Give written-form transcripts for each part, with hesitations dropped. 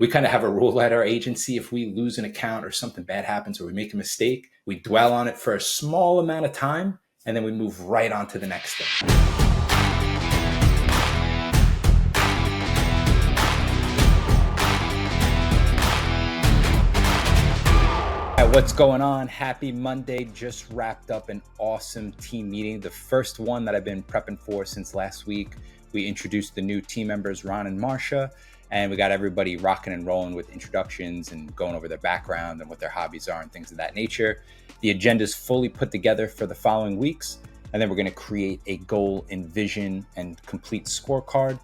We kind of have a rule at our agency. If we lose an account or something bad happens or we make a mistake, we dwell on it for a small amount of time and then we move right on to the next thing. What's going on? Happy Monday. Just wrapped up an awesome team meeting. The first one that I've been prepping for since last week. We introduced the new team members, Ron and Marsha, and we got everybody rocking and rolling with introductions and going over their background and what their hobbies are and things of that nature. The agenda is fully put together for the following weeks, and then we're going to create a goal and vision and complete scorecard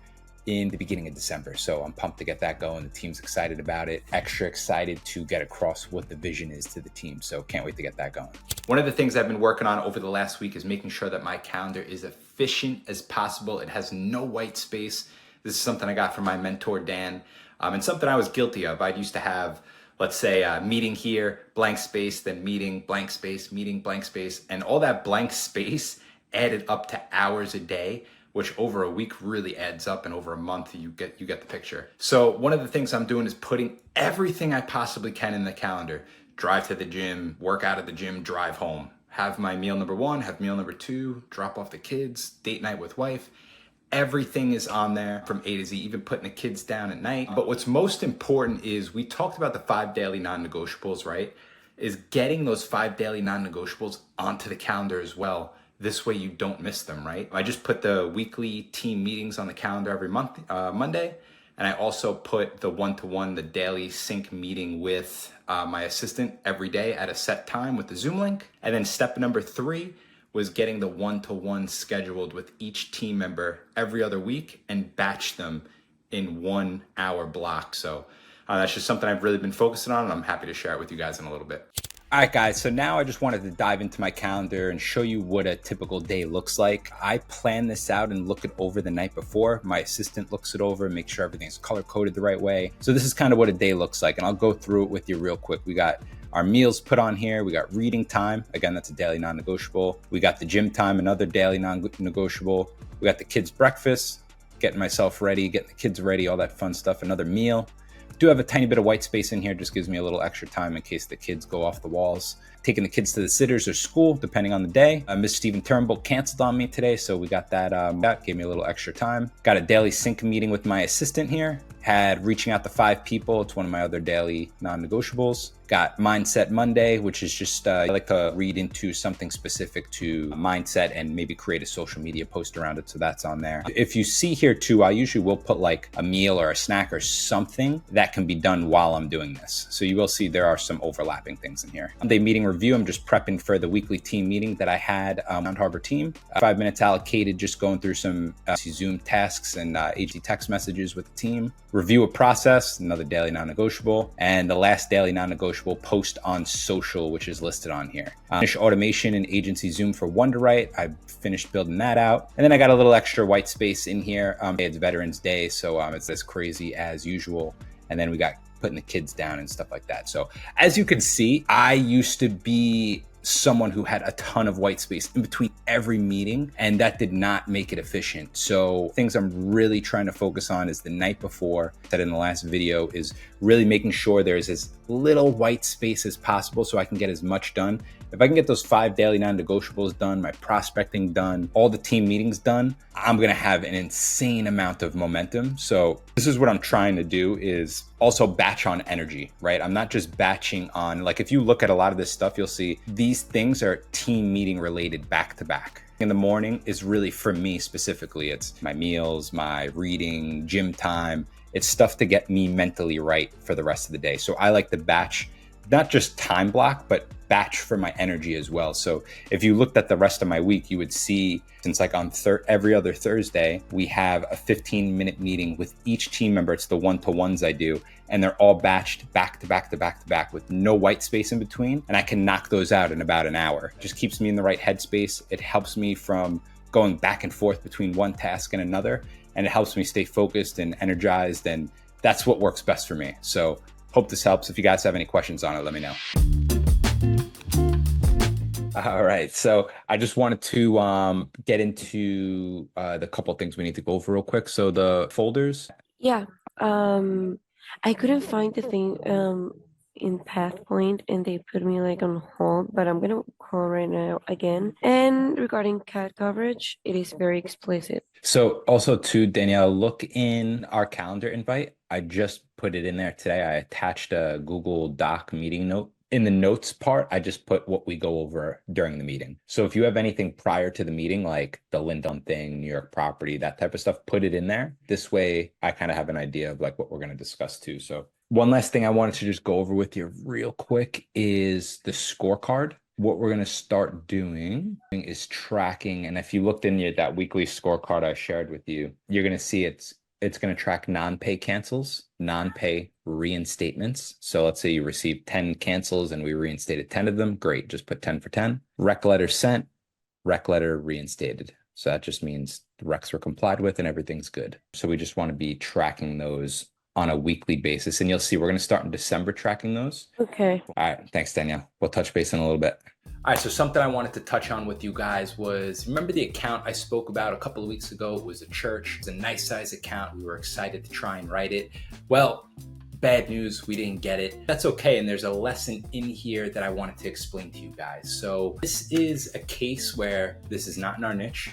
in the beginning of December. So I'm pumped to get that going. The team's excited about it, extra excited to get across what the vision is to the team. So can't wait to get that going. One of the things I've been working on over the last week is making sure that my calendar is efficient as possible. It has no white space. This is something I got from my mentor, Dan, and something I was guilty of. I used to have, let's say, a meeting here, blank space, then meeting, blank space, meeting, blank space, and all that blank space added up to hours a day, which over a week really adds up, and over a month you get the picture. So one of the things I'm doing is putting everything I possibly can in the calendar. Drive to the gym, work out at the gym, drive home. Have my meal number one, have meal number two, drop off the kids, date night with wife. Everything is on there from A to Z, even putting the kids down at night. But what's most important is, we talked about the 5 daily non-negotiables, right? Is getting those 5 daily non-negotiables onto the calendar as well. This way you don't miss them, right? I just put the weekly team meetings on the calendar every month, Monday. And I also put the one-to-one, the daily sync meeting with my assistant every day at a set time with the Zoom link. And then step number 3 was getting the one-to-one scheduled with each team member every other week and batch them in 1 hour block. So that's just something I've really been focusing on, and I'm happy to share it with you guys in a little bit. All right, guys, so now I just wanted to dive into my calendar and show you what a typical day looks like. I plan this out and look it over the night before. My assistant looks it over and makes sure everything's color-coded the right way. So this is kind of what a day looks like, and I'll go through it with you real quick. We got our meals put on here. We got reading time. Again, that's a daily non-negotiable. We got the gym time, another daily non-negotiable. We got the kids' breakfast, getting myself ready, getting the kids ready, all that fun stuff, another meal. Do have a tiny bit of white space in here, just gives me a little extra time in case the kids go off the walls. Taking the kids to the sitters or school, depending on the day. Miss Stephen Turnbull canceled on me today, so we got that. That gave me a little extra time. Got a daily sync meeting with my assistant here. Had reaching out to 5 people. It's one of my other daily non-negotiables. Got Mindset Monday, which is just, I like to read into something specific to mindset and maybe create a social media post around it. So that's on there. If you see here too, I usually will put like a meal or a snack or something that can be done while I'm doing this. So you will see there are some overlapping things in here. Monday meeting review, I'm just prepping for the weekly team meeting that I had on Harbor Team. 5 minutes allocated, just going through some Zoom tasks and AG text messages with the team. Review a process, another daily non-negotiable. And the last daily non-negotiable, post on social, which is listed on here. Finish automation in agency Zoom for Wonderwrite. I finished building that out. And then I got a little extra white space in here. It's Veterans Day, so it's as crazy as usual. And then we got putting the kids down and stuff like that. So as you can see, I used to be someone who had a ton of white space in between every meeting, and that did not make it efficient. So things I'm really trying to focus on is the night before, that in the last video, is really making sure there's as little white space as possible so I can get as much done. If I can get those 5 daily non-negotiables done, my prospecting done, all the team meetings done, I'm gonna have an insane amount of momentum. So this is what I'm trying to do, is also batch on energy, right? I'm not just batching on, like if you look at a lot of this stuff, you'll see these things are team meeting related back to back. In the morning is really, for me specifically, it's my meals, my reading, gym time. It's stuff to get me mentally right for the rest of the day. So I like to batch, not just time block, but batch for my energy as well. So if you looked at the rest of my week, you would see, since like on every other Thursday, we have a 15-minute meeting with each team member. It's the one-to-ones I do, and they're all batched back to back to back to back with no white space in between. And I can knock those out in about an hour. It just keeps me in the right headspace. It helps me from going back and forth between one task and another. And it helps me stay focused and energized. And that's what works best for me. So hope this helps. If you guys have any questions on it, let me know. All right. So I just wanted to get into the couple things we need to go over real quick. So the folders. Yeah. I couldn't find the thing in PathPoint and they put me like on hold, but I'm gonna call right now again. And regarding cat coverage, it is very explicit. So also to Danielle, look in our calendar invite. I just put it in there today. I attached a Google Doc meeting note. In the notes part, I just put what we go over during the meeting. So if you have anything prior to the meeting, like the Lindon thing, New York property, that type of stuff, put it in there. This way I kind of have an idea of like what we're going to discuss too. So one last thing I wanted to just go over with you real quick is the scorecard. What we're going to start doing is tracking. And if you looked in that weekly scorecard I shared with you, you're going to see it's going to track non-pay cancels, non-pay reinstatements. So let's say you received 10 cancels and we reinstated 10 of them. Great. Just put 10 for 10. Rec letter sent, rec letter reinstated. So that just means the recs were complied with and everything's good. So we just want to be tracking those on a weekly basis. And you'll see we're going to start in December tracking those. Okay. All right. Thanks, Danielle. We'll touch base in a little bit. All right. So something I wanted to touch on with you guys was, remember the account I spoke about a couple of weeks ago? It was a church. It's a nice size account. We were excited to try and write it. Well, bad news, we didn't get it. That's okay. And there's a lesson in here that I wanted to explain to you guys. So this is a case where this is not in our niche.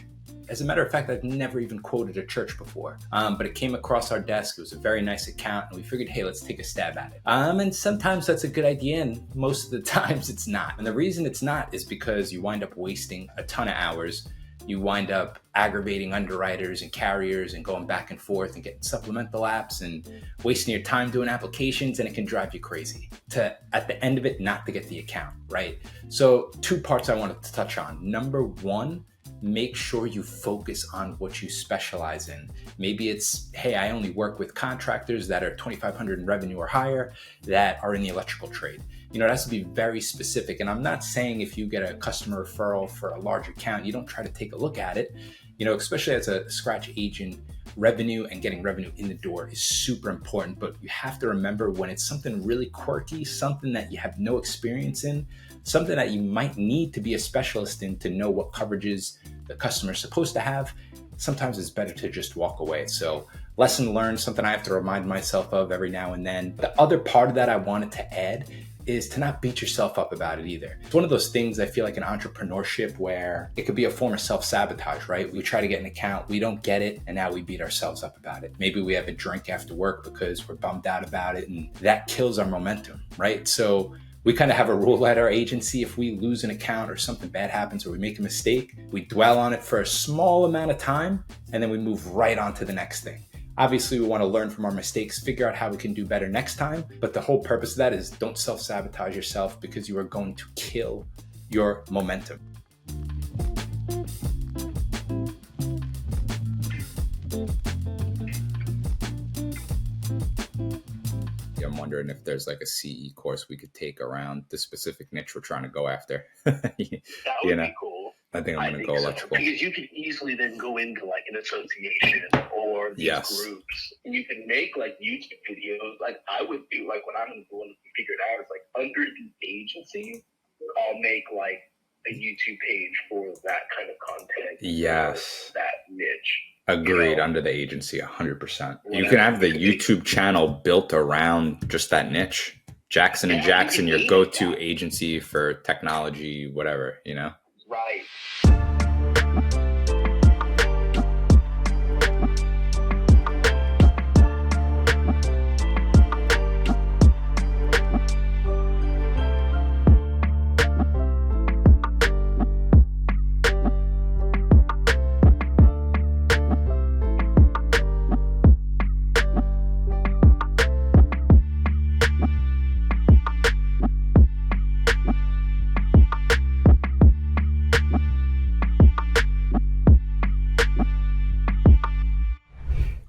As a matter of fact, I've never even quoted a church before, but it came across our desk. It was a very nice account, and we figured, hey, let's take a stab at it. And sometimes that's a good idea, and most of the times it's not. And the reason it's not is because you wind up wasting a ton of hours. You wind up aggravating underwriters and carriers and going back and forth and getting supplemental apps and wasting your time doing applications, and it can drive you crazy to, at the end of it, not to get the account, right? So 2 parts I wanted to touch on. Number 1, make sure you focus on what you specialize in. Maybe it's, hey, I only work with contractors that are 2,500 in revenue or higher that are in the electrical trade. It has to be very specific. And I'm not saying if you get a customer referral for a large account, you don't try to take a look at it. Especially as a scratch agent, revenue and getting revenue in the door is super important. But you have to remember, when it's something really quirky, something that you have no experience in, something that you might need to be a specialist in to know what coverages the customer is supposed to have, sometimes it's better to just walk away. So lesson learned, something I have to remind myself of every now and then. The other part of that I wanted to add is to not beat yourself up about it either. It's one of those things, I feel like, in entrepreneurship where it could be a form of self-sabotage, right? We try to get an account, we don't get it, and now we beat ourselves up about it. Maybe we have a drink after work because we're bummed out about it, and that kills our momentum, right? So we kind of have a rule at our agency: if we lose an account or something bad happens or we make a mistake, we dwell on it for a small amount of time, and then we move right on to the next thing. Obviously, we want to learn from our mistakes, figure out how we can do better next time. But the whole purpose of that is, don't self-sabotage yourself, because you are going to kill your momentum. I'm wondering if there's like a CE course we could take around the specific niche we're trying to go after. That would be cool. I think I'm going to go electrical. Because you can easily then go into like an association or these groups, and you can make like YouTube videos. Like I would do, like when I'm the one who figured out, it's like under the agency, I'll make like a YouTube page for that kind of content. Yes. That niche. Agreed. Under the agency, 100%. You can have the YouTube channel built around just that niche. Jackson and Jackson, your go-to agency for technology, whatever, Right.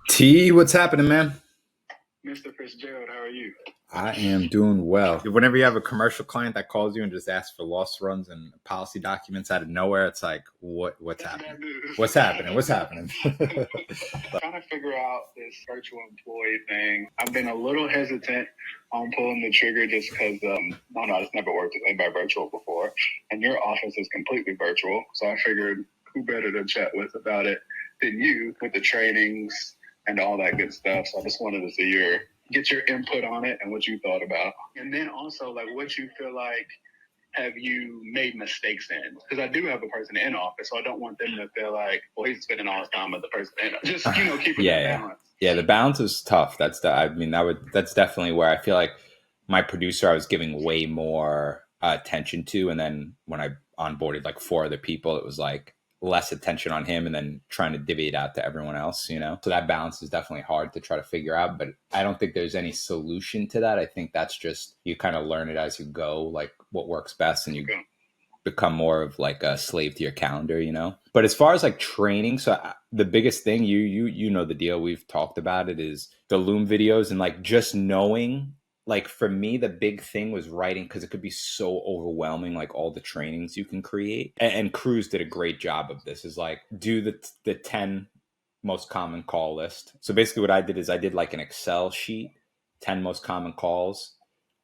T, what's happening, man? Mr. Fitzgerald, how are you? I am doing well. Whenever you have a commercial client that calls you and just asks for loss runs and policy documents out of nowhere, it's like, what's happening? What's happening? Trying to figure out this virtual employee thing. I've been a little hesitant on pulling the trigger just because, it's never worked with anybody virtual before. And your office is completely virtual. So I figured, who better to chat with about it than you, with the trainings and all that good stuff. So I just wanted to see get your input on it and what you thought about. And then also, like, what you feel like have you made mistakes in? Because I do have a person in office, so I don't want them to feel like, well, he's spending all his time with the person in. Just, keeping the balance. Yeah, the balance is tough. That's definitely where I feel like my producer, I was giving way more attention to. And then when I onboarded like 4 other people, it was like less attention on him and then trying to divvy it out to everyone else, So that balance is definitely hard to try to figure out, but I don't think there's any solution to that. I think that's just, you kind of learn it as you go, like what works best, and you become more of like a slave to your calendar, But as far as like training, so the biggest thing, you know the deal, we've talked about it, is the Loom videos, and like just knowing, like for me, the big thing was writing, because it could be so overwhelming, like all the trainings you can create. And Cruz did a great job of this, is like do the 10 most common call list. So basically what I did is I did like an Excel sheet, 10 most common calls.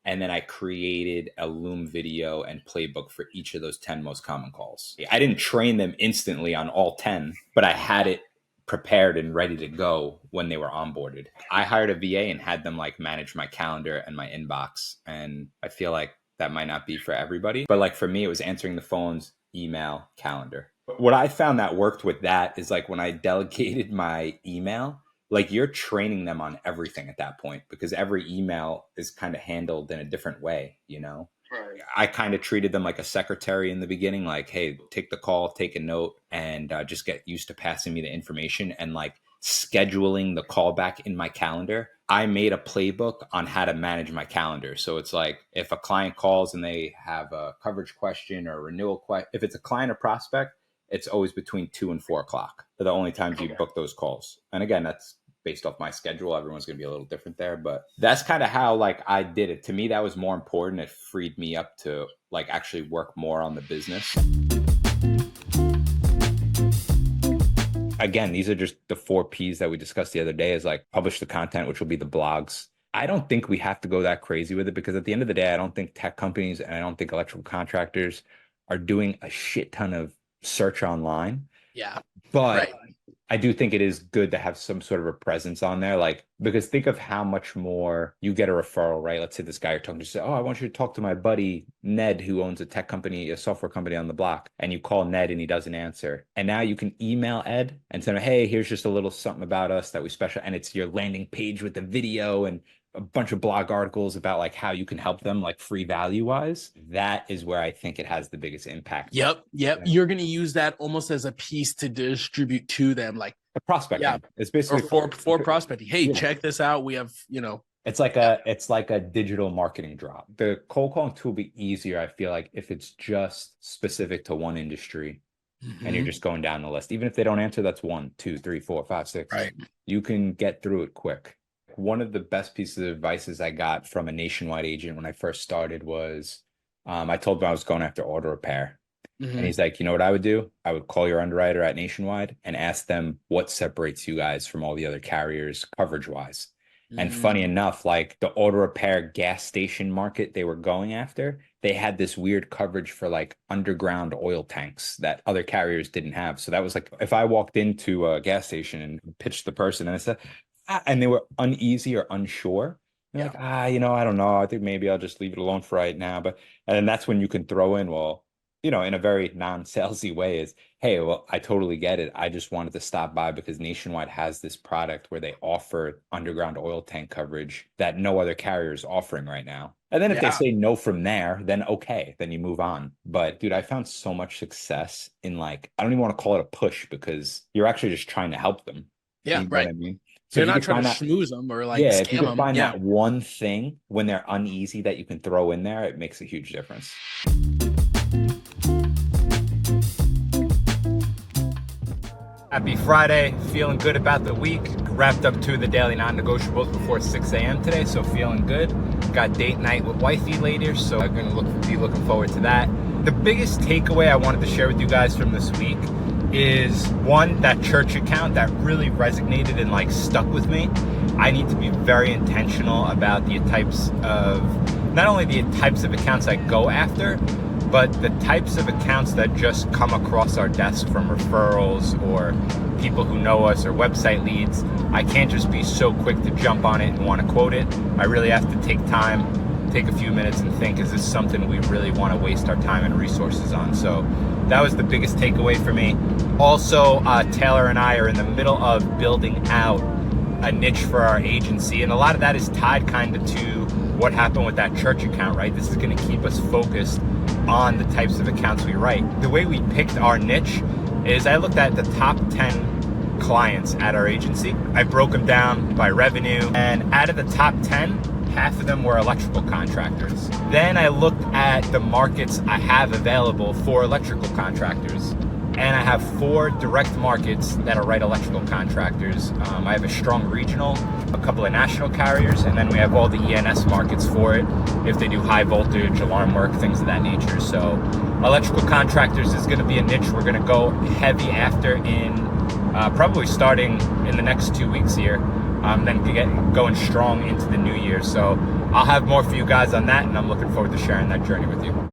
And then I created a Loom video and playbook for each of those 10 most common calls. I didn't train them instantly on all 10, but I had it prepared and ready to go when they were onboarded. I hired a VA and had them like manage my calendar and my inbox. And I feel like that might not be for everybody, but like for me, it was answering the phones, email, calendar. What I found that worked with that is like when I delegated my email, like you're training them on everything at that point, because every email is kind of handled in a different way, Right. I kind of treated them like a secretary in the beginning, like, hey, take the call, take a note, and just get used to passing me the information and like scheduling the call back in my calendar. I made a playbook on how to manage my calendar. So it's like if a client calls and they have a coverage question or a renewal question, if it's a client or prospect, it's always between 2 and 4 o'clock. They're the only times you book those calls. And again, that's based off my schedule. Everyone's going to be a little different there, but that's kind of how like I did it. To me, that was more important. It freed me up to like actually work more on the business. Again, these are just the 4 P's that we discussed the other day, is like publish the content, which will be the blogs. I don't think we have to go that crazy with it, because at the end of the day, I don't think tech companies and I don't think electrical contractors are doing a shit ton of search online. Yeah. But right. I do think it is good to have some sort of a presence on there, like, because think of how much more you get a referral, right? Let's say this guy you're talking to say, oh, I want you to talk to my buddy Ned, who owns a tech company, a software company on the block. And you call Ned and he doesn't answer. And now you can email Ed and say, hey, here's just a little something about us that we special. And it's your landing page with the video and a bunch of blog articles about like how you can help them, like free value wise. That is where I think it has the biggest impact. Yep. You're going to use that almost as a piece to distribute to them, like a prospect. Yeah. It's basically for prospecting. Hey, check this out. We have, it's like a digital marketing drop. The cold calling tool will be easier, I feel like, if it's just specific to one industry. Mm-hmm. And you're just going down the list. Even if they don't answer, that's 1, 2, 3, 4, 5, 6. Right. You can get through it quick. One of the best pieces of advice I got from a nationwide agent when I first started was, I told him I was going after auto repair. Mm-hmm. And he's like, you know what I would do? I would call your underwriter at Nationwide and ask them what separates you guys from all the other carriers coverage wise. Mm-hmm. And funny enough, like the auto repair gas station market they were going after, they had this weird coverage for like underground oil tanks that other carriers didn't have. So that was like, if I walked into a gas station and pitched the person and I said, and they were uneasy or unsure. They're like, I don't know. I think maybe I'll just leave it alone for right now. And then that's when you can throw in, well, in a very non-salesy way is, hey, well, I totally get it. I just wanted to stop by because Nationwide has this product where they offer underground oil tank coverage that no other carrier is offering right now. And then if they say no from there, then okay, then you move on. But dude, I found so much success in like, I don't even want to call it a push because you're actually just trying to help them. Yeah, you know right. what I mean? So you're not trying to schmooze them or like if scam you can them. find that one thing when they're uneasy that you can throw in there, it makes a huge difference. Happy Friday. Feeling good about the week. Wrapped up 2 of the daily non-negotiables before 6 a.m. today, so feeling good. Got date night with wifey later, so I'm going to be looking forward to that. The biggest takeaway I wanted to share with you guys from this week is, one, that church account that really resonated and like stuck with me. I need to be very intentional about the types of, not only the types of accounts I go after, but the types of accounts that just come across our desk from referrals or people who know us or website leads, I can't just be so quick to jump on it and want to quote it. I really have to take time, take a few minutes and think, is this something we really want to waste our time and resources on? So that was the biggest takeaway for me. Also, Taylor and I are in the middle of building out a niche for our agency, and a lot of that is tied kind of to what happened with that church account, right? This is going to keep us focused on the types of accounts we write. The way we picked our niche is I looked at the top 10 clients at our agency. I broke them down by revenue, and out of the top 10, half of them were electrical contractors. Then I looked at the markets I have available for electrical contractors, and I have 4 direct markets that are right electrical contractors. I have a strong regional, a couple of national carriers, and then we have all the ENS markets for it if they do high voltage, alarm work, things of that nature. So electrical contractors is gonna be a niche we're gonna go heavy after in probably starting in the next 2 weeks here, then get going strong into the new year. So I'll have more for you guys on that, and I'm looking forward to sharing that journey with you.